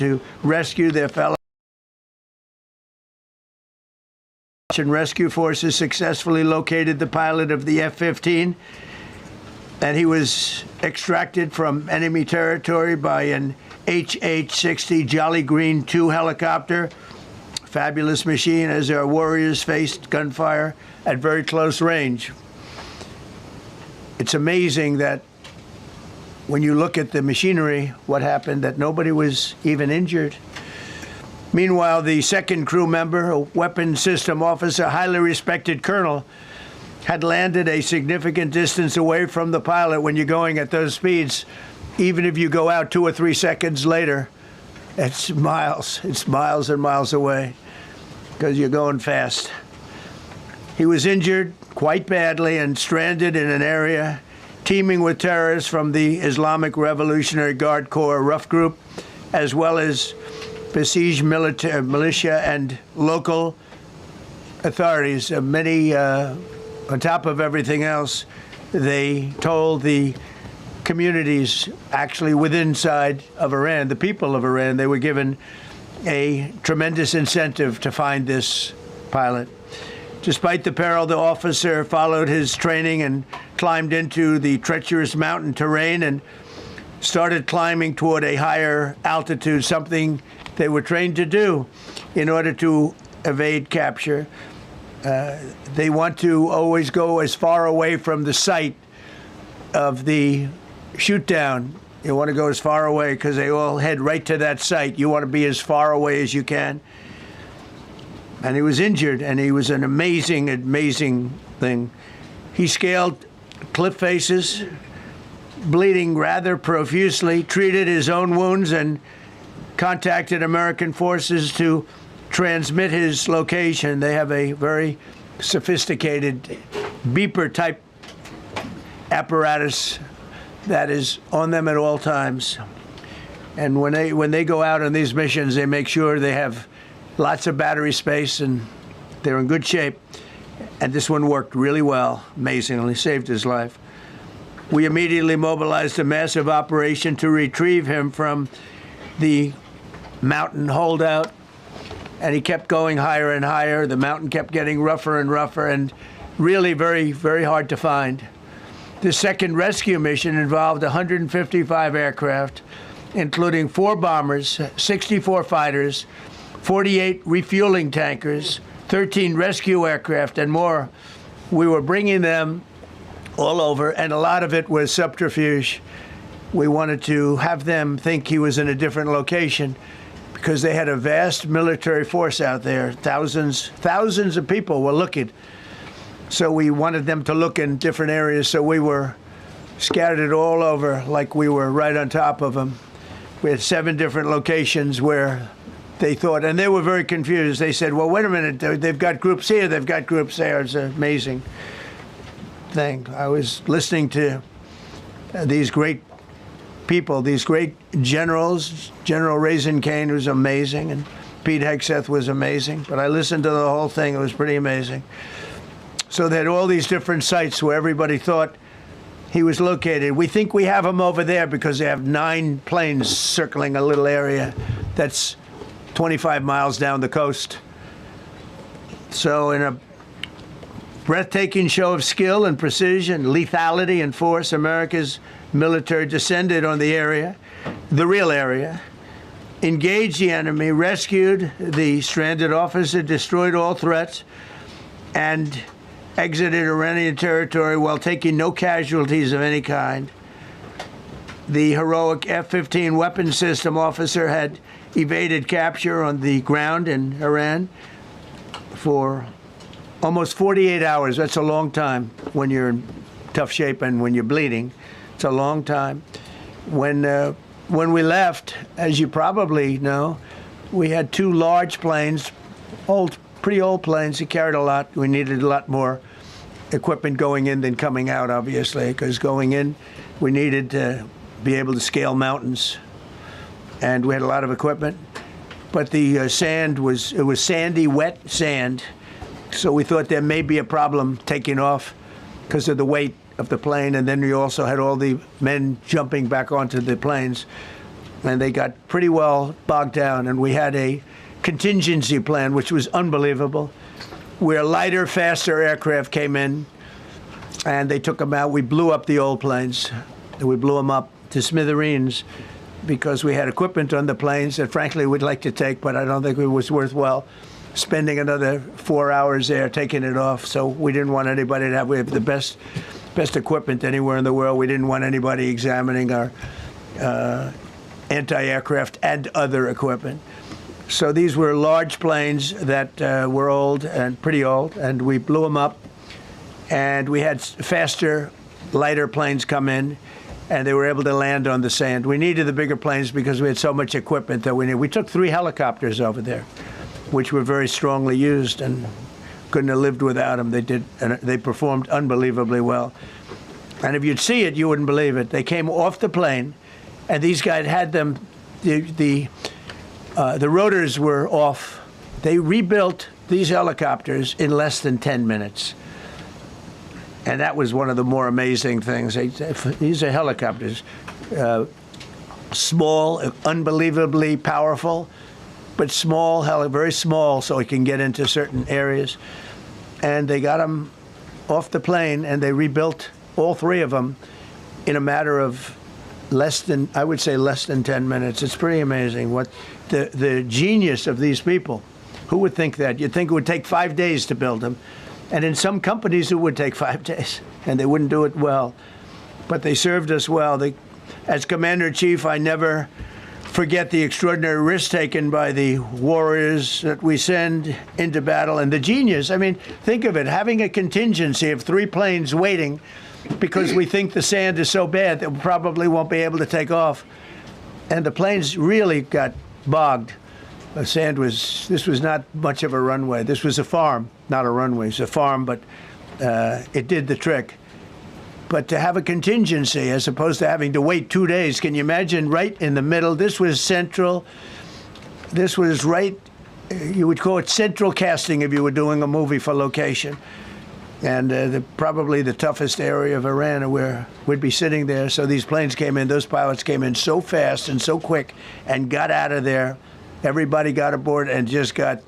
to rescue their fellow. And rescue forces successfully located the pilot of the F-15, and he was extracted from enemy territory by an HH-60 Jolly Green II helicopter. Fabulous machine as our warriors faced gunfire at very close range. It's amazing that when you look at the machinery, what happened, that nobody was even injured. Meanwhile, the second crew member, a weapons system officer, highly respected colonel, had landed a significant distance away from the pilot. When you're going at those speeds, even if you go out 2 or 3 seconds later, it's miles and miles away because you're going fast. He was injured quite badly and stranded in an area teeming with terrorists from the Islamic Revolutionary Guard Corps rough group, as well as besieged militia and local authorities. Many, on top of everything else, they told the communities actually within side of Iran, the people of Iran, they were given a tremendous incentive to find this pilot. Despite the peril, the officer followed his training and climbed into the treacherous mountain terrain and started climbing toward a higher altitude, something they were trained to do in order to evade capture. They want to always go as far away from the site of the shoot down. You want to go as far away because they all head right to that site. You want to be as far away as you can. And he was injured, and he was an amazing, amazing thing. He scaled cliff faces, bleeding rather profusely, treated his own wounds, and contacted American forces to transmit his location. They have a very sophisticated beeper-type apparatus that is on them at all times. And when they go out on these missions, they make sure they have lots of battery space and they're in good shape. And this one worked really well, amazingly, saved his life. We immediately mobilized a massive operation to retrieve him from the mountain holdout, and he kept going higher and higher. The mountain kept getting rougher and rougher and really very, very hard to find. The second rescue mission involved 155 aircraft, including 4 bombers, 64 fighters, 48 refueling tankers, 13 rescue aircraft, and more. We were bringing them all over, and a lot of it was subterfuge. We wanted to have them think he was in a different location because they had a vast military force out there. Thousands of people were looking. So we wanted them to look in different areas, so we were scattered it all over like we were right on top of them. We had 7 different locations where they thought, and they were very confused. They said, well, wait a minute, they've got groups here, they've got groups there. It's an amazing thing. I was listening to these great people, these great generals. General Raisin Kane was amazing, and Pete Hegseth was amazing. But I listened to the whole thing. It was pretty amazing. So they had all these different sites where everybody thought he was located. We think we have him over there because they have 9 planes circling a little area that's 25 miles down the coast. So in a breathtaking show of skill and precision, lethality and force, America's military descended on the area, the real area, engaged the enemy, rescued the stranded officer, destroyed all threats, and exited Iranian territory while taking no casualties of any kind. The heroic F-15 weapons system officer had evaded capture on the ground in Iran for almost 48 hours. That's a long time when you're in tough shape and when you're bleeding. It's a long time. When we left, as you probably know, we had 2 large planes, pretty old planes. They carried a lot. We needed a lot more equipment going in than coming out, obviously, because going in, we needed to be able to scale mountains, and we had a lot of equipment. But the sand was sandy, wet sand, so we thought there may be a problem taking off because of the weight of the plane, and then we also had all the men jumping back onto the planes. and they got pretty well bogged down. And we had a contingency plan, which was unbelievable, where lighter, faster aircraft came in, and they took them out. We blew up the old planes. We blew them up to smithereens because we had equipment on the planes that, frankly, we'd like to take, but I don't think it was worthwhile spending another 4 hours there taking it off. So we didn't want anybody to have. We have the best equipment anywhere in the world. We didn't want anybody examining our anti-aircraft and other equipment. So these were large planes that were old and pretty old, and we blew them up. And we had faster, lighter planes come in, and they were able to land on the sand. We needed the bigger planes because we had so much equipment that we needed. We took 3 helicopters over there, which were very strongly used, and couldn't have lived without them. They did, and they performed unbelievably well. And if you'd see it, you wouldn't believe it. They came off the plane, and these guys had them. The rotors were off. They rebuilt these helicopters in less than 10 minutes. And that was one of the more amazing things. These are helicopters, small, unbelievably powerful, but small, very small, so it can get into certain areas. And they got them off the plane, and they rebuilt all 3 of them in a matter of less than 10 minutes. It's pretty amazing what the genius of these people. Who would think that? You'd think it would take 5 days to build them. And in some companies, it would take 5 days, and they wouldn't do it well. But they served us well. As Commander-in-Chief, I never forget the extraordinary risk taken by the warriors that we send into battle. And the genius, I mean, think of it, having a contingency of 3 planes waiting because we think the sand is so bad that we probably won't be able to take off. And the planes really got bogged. This was not much of a runway. This was a farm, not a runway. It's a farm, but it did the trick. But to have a contingency as opposed to having to wait 2 days, can you imagine, right in the middle? This was central. This was right, you would call it central casting if you were doing a movie for location. And probably the toughest area of Iran where we'd be sitting there. So these planes came in, those pilots came in so fast and so quick and got out of there. Everybody got aboard and just got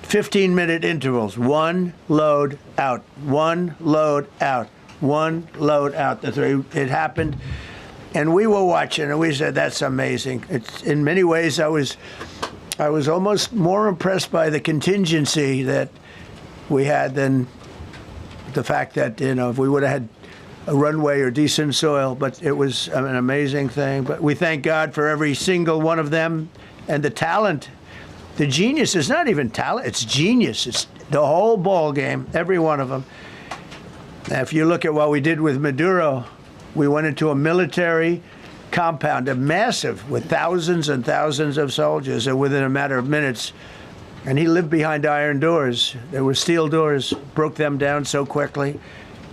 15-minute intervals. 1 load out, 1 load out, 1 load out. It happened, and we were watching, and we said, "That's amazing." In many ways, I was almost more impressed by the contingency that we had than the fact that if we would have had a runway or decent soil. But it was an amazing thing. But we thank God for every single one of them. And the talent, the genius is not even talent, it's genius. It's the whole ball game, every one of them. Now, if you look at what we did with Maduro, we went into a military compound, a massive, with thousands and thousands of soldiers, and within a matter of minutes, and he lived behind iron doors. There were steel doors, broke them down so quickly,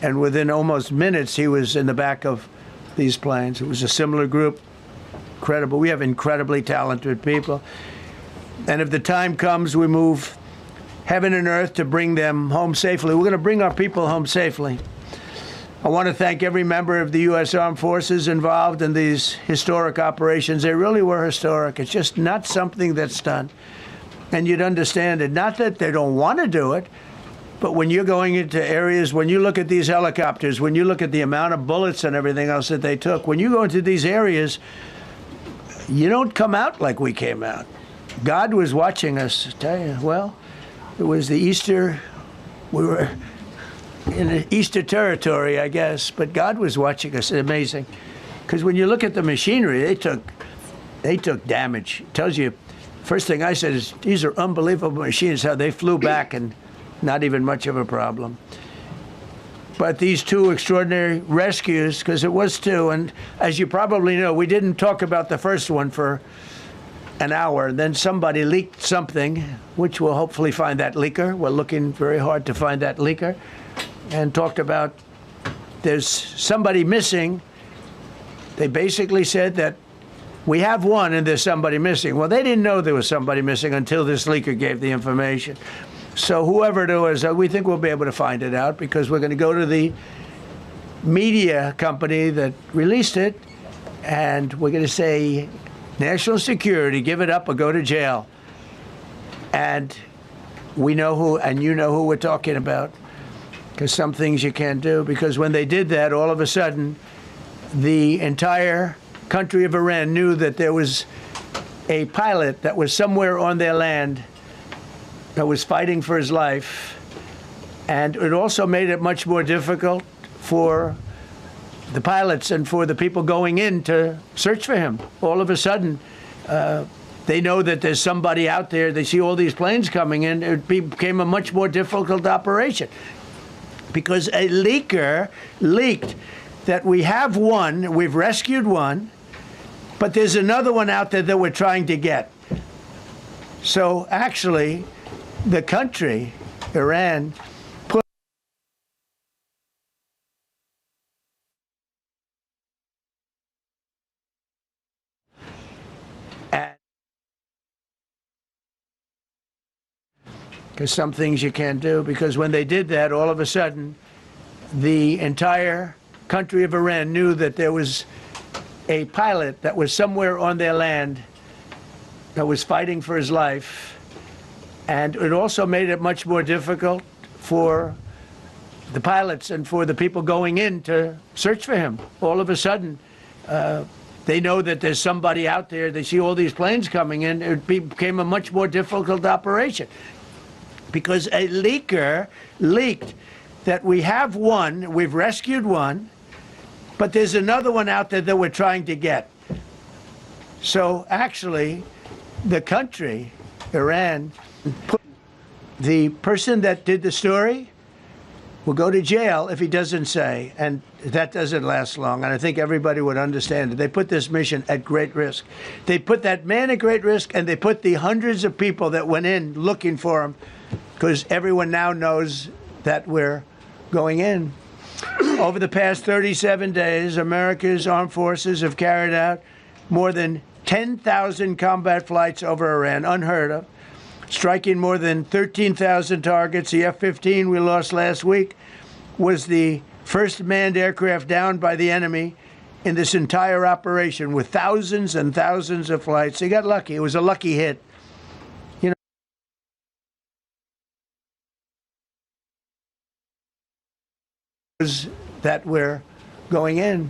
and within almost minutes, he was in the back of these planes. It was a similar group. Incredible. We have incredibly talented people. And if the time comes, we move heaven and earth to bring them home safely. We're going to bring our people home safely. I want to thank every member of the U.S. Armed Forces involved in these historic operations. They really were historic. It's just not something that's done. And you'd understand it. Not that they don't want to do it, but when you're going into areas, when you look at these helicopters, when you look at the amount of bullets and everything else that they took, when you go into these areas, you don't come out like we came out. God was watching us, I tell you. Well, it was the Easter, we were in the Easter territory, I guess, but God was watching us. It's amazing. Because when you look at the machinery, they took damage. It tells you, first thing I said is, these are unbelievable machines, how they flew back and not even much of a problem. But these 2 extraordinary rescues, because it was 2, and as you probably know, we didn't talk about the first one for an hour. And then somebody leaked something, which we'll hopefully find that leaker. We're looking very hard to find that leaker. And talked about there's somebody missing. They basically said that we have one and there's somebody missing. Well, they didn't know there was somebody missing until this leaker gave the information. So whoever it was, we think we'll be able to find it out because we're going to go to the media company that released it, and we're going to say, national security, give it up or go to jail. And we know who, and you know who we're talking about, because some things you can't do. Because when they did that, all of a sudden, the entire country of Iran knew that there was a pilot that was somewhere on their land that was fighting for his life. And it also made it much more difficult for the pilots and for the people going in to search for him. All of a sudden, they know that there's somebody out there. They see all these planes coming in. It became a much more difficult operation because a leaker leaked that we have one, we've rescued one, but there's another one out there that we're trying to get. So actually, the country, Iran, because some things you can't do. Because when they did that, all of a sudden, the entire country of Iran knew that there was a pilot that was somewhere on their land that was fighting for his life. And it also made it much more difficult for the pilots and for the people going in to search for him. All of a sudden, they know that there's somebody out there. They see all these planes coming in. It became a much more difficult operation because a leaker leaked that we have one, we've rescued one, but there's another one out there that we're trying to get. So actually, the country, Iran, the person that did the story will go to jail if he doesn't say, and that doesn't last long, and I think everybody would understand it. They put this mission at great risk. They put that man at great risk, and they put the hundreds of people that went in looking for him, because everyone now knows that we're going in. Over the past 37 days, America's armed forces have carried out more than 10,000 combat flights over Iran, unheard of, striking more than 13,000 targets. The F-15 we lost last week was the first manned aircraft downed by the enemy in this entire operation, with thousands and thousands of flights. They got lucky. It was a lucky hit. That we're going in.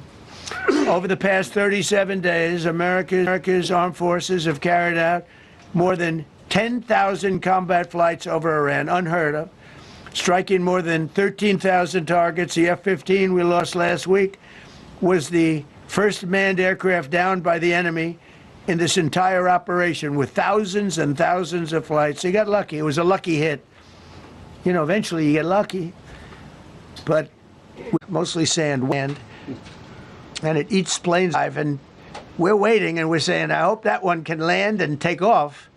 Over the past 37 days, America's armed forces have carried out more than 10,000 combat flights over Iran, unheard of, striking more than 13,000 targets. The F-15 we lost last week was the first manned aircraft downed by the enemy in this entire operation, with thousands and thousands of flights. They got lucky. It was a lucky hit. You know, eventually you get lucky, but mostly sand, and it eats planes. And we're waiting, and we're saying, I hope that one can land and take off.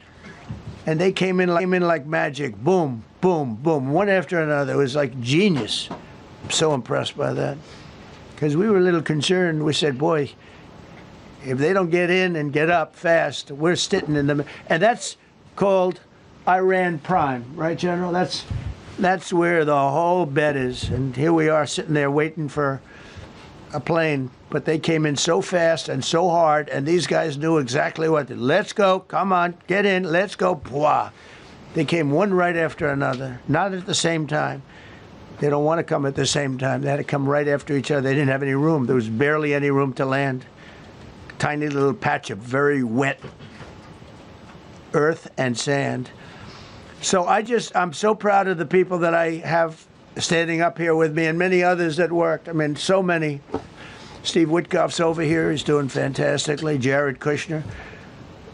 And they came in like magic. Boom, boom, boom, one after another. It was like genius. I'm so impressed by that. Because we were a little concerned. We said, boy, if they don't get in and get up fast, we're sitting in them. And that's called Iran Prime, right, General? That's where the whole bet is. And here we are sitting there waiting for a plane. But they came in so fast and so hard, and these guys knew exactly what to do. Let's go, come on, get in, let's go. Bwah. They came one right after another, not at the same time. They don't want to come at the same time. They had to come right after each other. They didn't have any room. There was barely any room to land. Tiny little patch of very wet earth and sand. So I'm so proud of the people that I have standing up here with me, and many others that worked. I mean, so many. Steve Witkoff's over here. He's doing fantastically. Jared Kushner.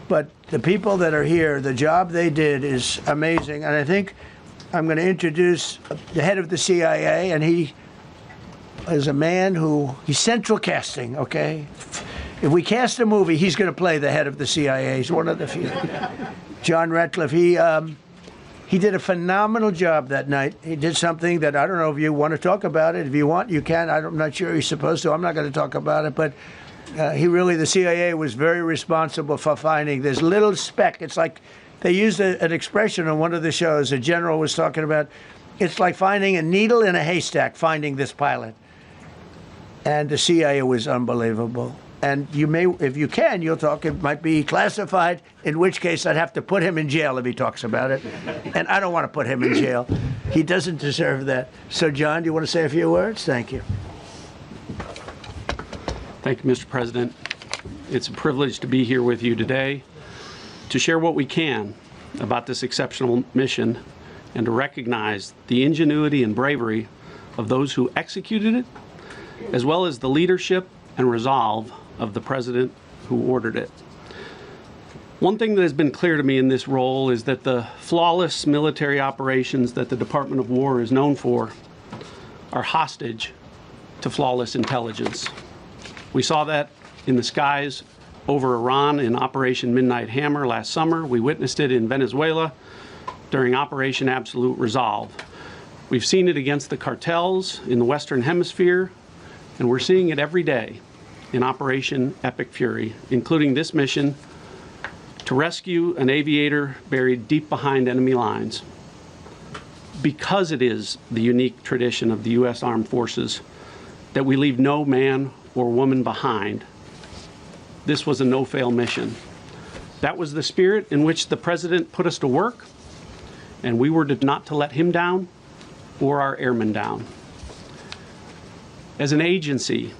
But the people that are here, the job they did is amazing. And I think I'm going to introduce the head of the CIA, and he is a man he's central casting, okay? If we cast a movie, he's going to play the head of the CIA. He's one of the few. John Ratcliffe, he did a phenomenal job that night. He did something that I don't know if you want to talk about it. If you want, you can. I'm not sure he's supposed to. I'm not going to talk about it. But the CIA was very responsible for finding this little speck. It's like they used an expression on one of the shows. A general was talking about, it's like finding a needle in a haystack, finding this pilot. And the CIA was unbelievable. And you may, if you can, you'll talk, it might be classified, in which case I'd have to put him in jail if he talks about it. And I don't want to put him in jail. He doesn't deserve that. So, John, do you want to say a few words? Thank you. Thank you, Mr. President. It's a privilege to be here with you today to share what we can about this exceptional mission and to recognize the ingenuity and bravery of those who executed it, as well as the leadership and resolve of the President who ordered it. One thing that has been clear to me in this role is that the flawless military operations that the Department of War is known for are hostage to flawless intelligence. We saw that in the skies over Iran in Operation Midnight Hammer last summer. We witnessed it in Venezuela during Operation Absolute Resolve. We've seen it against the cartels in the Western Hemisphere, and we're seeing it every day in Operation Epic Fury, including this mission to rescue an aviator buried deep behind enemy lines. Because it is the unique tradition of the U.S. Armed Forces that we leave no man or woman behind, this was a no-fail mission. That was the spirit in which the President put us to work, and we were not to let him down or our airmen down. As an agency,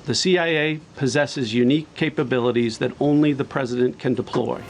the CIA possesses unique capabilities that only the President can deploy.